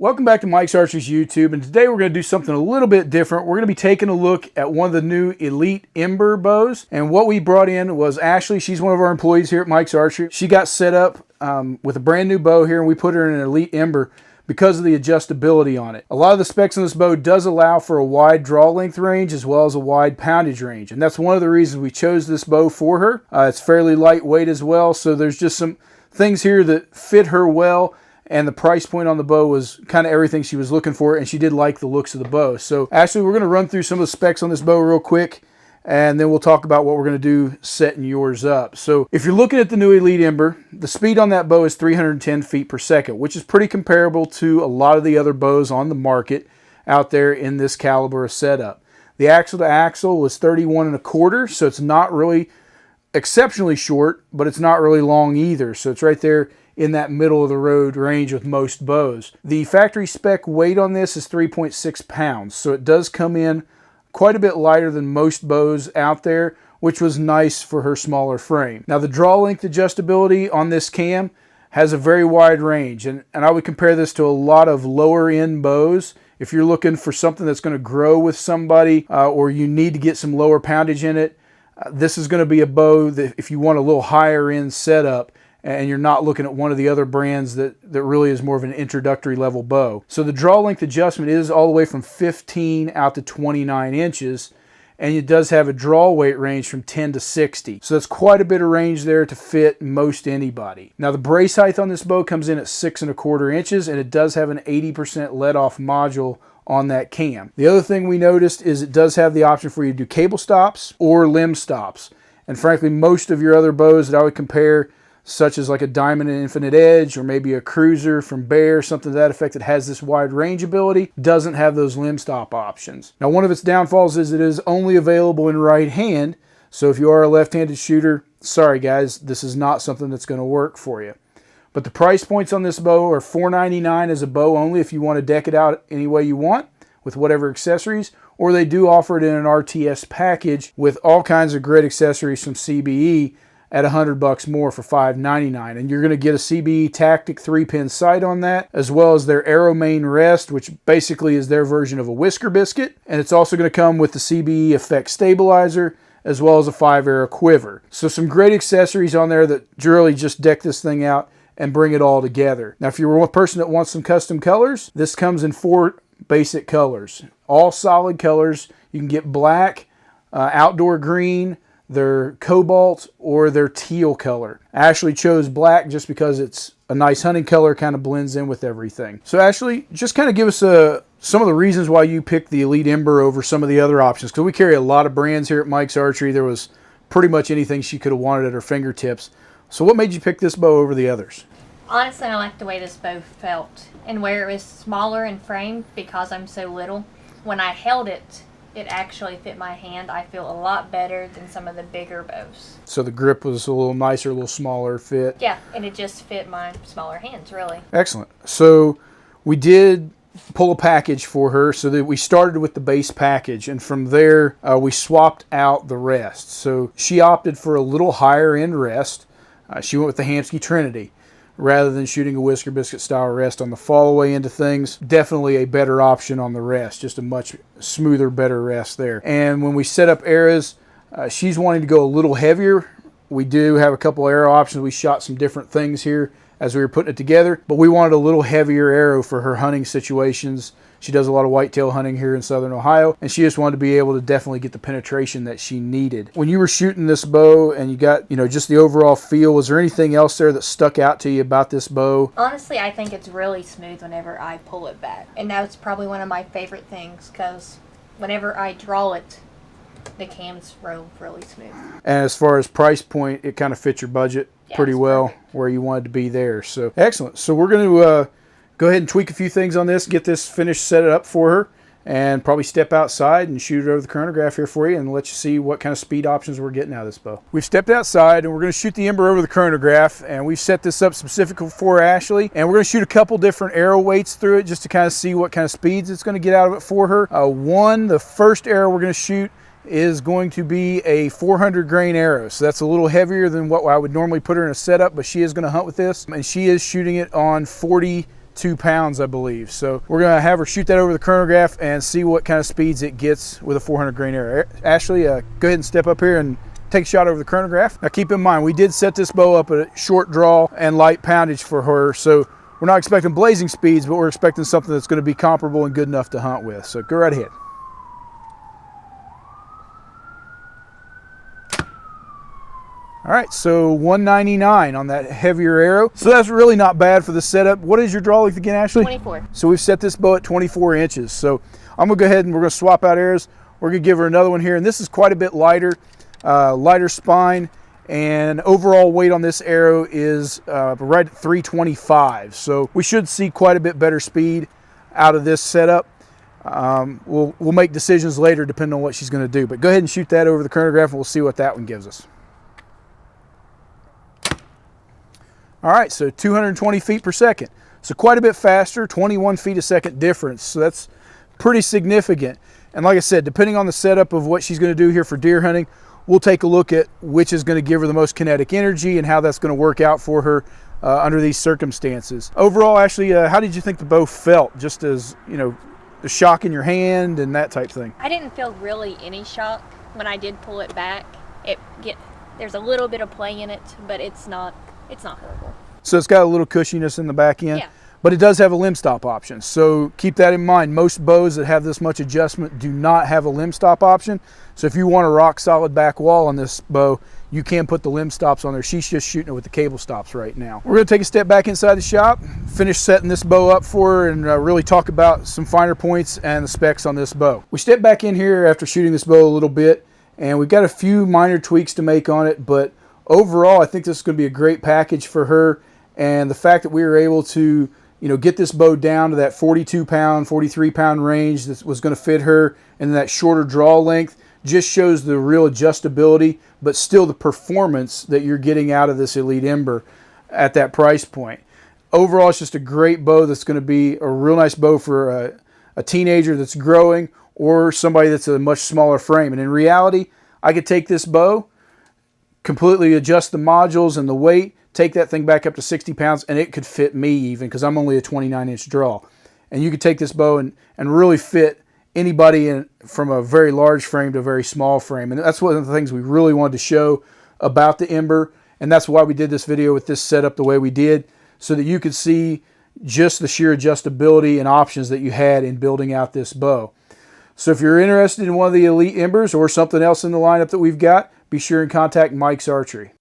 Welcome back to Mike's Archery's YouTube, and today we're going to do something a little bit different. We're going to be taking a look at one of the new Elite Ember bows, and what we brought in was Ashley. She's one of our employees here at Mike's Archery. She got set up with a brand new bow here, and we put her in an Elite Ember because of the adjustability on it. A lot of the specs on this bow does allow for a wide draw length range as well as a wide poundage range, and that's one of the reasons we chose this bow for her. It's fairly lightweight as well, so there's just some things here that fit her well. And the price point on the bow was kind of everything she was looking for, and she did like the looks of the bow. So Ashley, we're going to run through some of the specs on this bow real quick, and then we'll talk about what we're going to do setting yours up. So if you're looking at the new Elite Ember, the speed on that bow is 310 feet per second, which is pretty comparable to a lot of the other bows on the market out there in this caliber of setup. The axle to axle was 31 1/4, so it's not really exceptionally short, but it's not really long either. So it's right there in that middle of the road range with most bows. The factory spec weight on this is 3.6 pounds, so it does come in quite a bit lighter than most bows out there, which was nice for her smaller frame. Now the draw length adjustability on this cam has a very wide range, and I would compare this to a lot of lower end bows. If you're looking for something that's going to grow with somebody or you need to get some lower poundage in it, this is going to be a bow that if you want a little higher end setup and you're not looking at one of the other brands that really is more of an introductory level bow. So the draw length adjustment is all the way from 15 out to 29 inches, and it does have a draw weight range from 10 to 60. So that's quite a bit of range there to fit most anybody. Now the brace height on this bow comes in at 6 1/4 inches, and it does have an 80% let off module on that cam. The other thing we noticed is it does have the option for you to do cable stops or limb stops. And frankly, most of your other bows that I would compare, such as like a Diamond and Infinite Edge or maybe a Cruiser from Bear, something to that effect that has this wide range ability, doesn't have those limb stop options. Now one of its downfalls is it is only available in right hand, so if you are a left-handed shooter, sorry guys, this is not something that's going to work for you. But the price points on this bow are $4.99 as a bow only if you want to deck it out any way you want with whatever accessories, or they do offer it in an RTS package with all kinds of great accessories from CBE at $100 more for $5.99, and you're going to get a CBE Tactic 3-pin sight on that, as well as their Arrow main rest, which basically is their version of a whisker biscuit, and it's also going to come with the CBE Effect Stabilizer, as well as a 5-arrow quiver. So some great accessories on there that really just deck this thing out and bring it all together. Now if you're a person that wants some custom colors, this comes in 4 basic colors, all solid colors. You can get black, outdoor green, their cobalt, or their teal color. Ashley chose black just because it's a nice hunting color, kind of blends in with everything. So Ashley, just kind of give us some of the reasons why you picked the Elite Ember over some of the other options, because we carry a lot of brands here at Mike's Archery. There was pretty much anything she could have wanted at her fingertips. So what made you pick this bow over the others? Honestly, I like the way this bow felt, and where it was smaller in frame because I'm so little. When I held it, it actually fit my hand. I feel a lot better than some of the bigger bows. So the grip was a little nicer, a little smaller fit. Yeah, and it just fit my smaller hands, really. Excellent. So we did pull a package for her, so that we started with the base package, and from there we swapped out the rest. So she opted for a little higher end rest. She went with the Hamskea Trinity rather than shooting a whisker biscuit style rest on the fall away into things. Definitely a better option on the rest, just a much smoother, better rest there. And when we set up arrows, she's wanting to go a little heavier. We do have a couple arrow options. We shot some different things here as we were putting it together, but we wanted a little heavier arrow for her hunting situations. She does a lot of whitetail hunting here in southern Ohio, and she just wanted to be able to definitely get the penetration that she needed. When you were shooting this bow and you got, just the overall feel, was there anything else there that stuck out to you about this bow? Honestly, I think it's really smooth whenever I pull it back, and that's probably one of my favorite things, because whenever I draw it, the cams roll really smooth. And as far as price point, it kind of fits your budget pretty well, perfect, where you wanted to be there. So excellent. So we're going to go ahead and tweak a few things on this, get this finished, set it up for her, and probably step outside and shoot it over the chronograph here for you and let you see what kind of speed options we're getting out of this bow. We've stepped outside and we're going to shoot the Ember over the chronograph, and we've set this up specifically for Ashley, and we're going to shoot a couple different arrow weights through it just to kind of see what kind of speeds it's going to get out of it for her. The first arrow we're going to shoot is going to be a 400 grain arrow. So that's a little heavier than what I would normally put her in a setup, but she is going to hunt with this, and she is shooting it on 40 2 pounds, I believe. So we're gonna have her shoot that over the chronograph and see what kind of speeds it gets with a 400 grain arrow. Ashley, go ahead and step up here and take a shot over the chronograph. Now keep in mind, we did set this bow up at short draw and light poundage for her, so we're not expecting blazing speeds, but we're expecting something that's gonna be comparable and good enough to hunt with. So go right ahead. All right, so 199 on that heavier arrow. So that's really not bad for the setup. What is your draw length again, Ashley? 24. So we've set this bow at 24 inches. So I'm gonna go ahead and we're gonna swap out arrows. We're gonna give her another one here, and this is quite a bit lighter, lighter spine, and overall weight on this arrow is right at 325. So we should see quite a bit better speed out of this setup. We'll make decisions later depending on what she's gonna do. But go ahead and shoot that over the chronograph and we'll see what that one gives us. All right, so 220 feet per second. So quite a bit faster, 21 feet a second difference. So that's pretty significant. And like I said, depending on the setup of what she's gonna do here for deer hunting, we'll take a look at which is gonna give her the most kinetic energy and how that's gonna work out for her under these circumstances. Overall, Ashley, how did you think the bow felt? Just as, you know, the shock in your hand and that type thing? I didn't feel really any shock when I did pull it back. There's a little bit of play in it, but it's not horrible. So it's got a little cushiness in the back end, yeah. But it does have a limb stop option. So keep that in mind. Most bows that have this much adjustment do not have a limb stop option. So if you want a rock solid back wall on this bow, you can put the limb stops on there. She's just shooting it with the cable stops right now. We're gonna take a step back inside the shop, finish setting this bow up for her, and really talk about some finer points and the specs on this bow. We step back in here after shooting this bow a little bit, and we've got a few minor tweaks to make on it, but overall, I think this is going to be a great package for her, and the fact that we were able to, you know, get this bow down to that 42 pound, 43 pound range that was going to fit her, and that shorter draw length just shows the real adjustability, but still the performance that you're getting out of this Elite Ember at that price point. Overall, it's just a great bow that's going to be a real nice bow for a teenager that's growing or somebody that's a much smaller frame. And in reality, I could take this bow, completely adjust the modules and the weight, take that thing back up to 60 pounds, and it could fit me even, because I'm only a 29-inch draw. And you could take this bow and really fit anybody in, from a very large frame to a very small frame. And that's one of the things we really wanted to show about the Ember, and that's why we did this video with this setup the way we did, so that you could see just the sheer adjustability and options that you had in building out this bow. So if you're interested in one of the Elite Embers or something else in the lineup that we've got, be sure and contact Mike's Archery.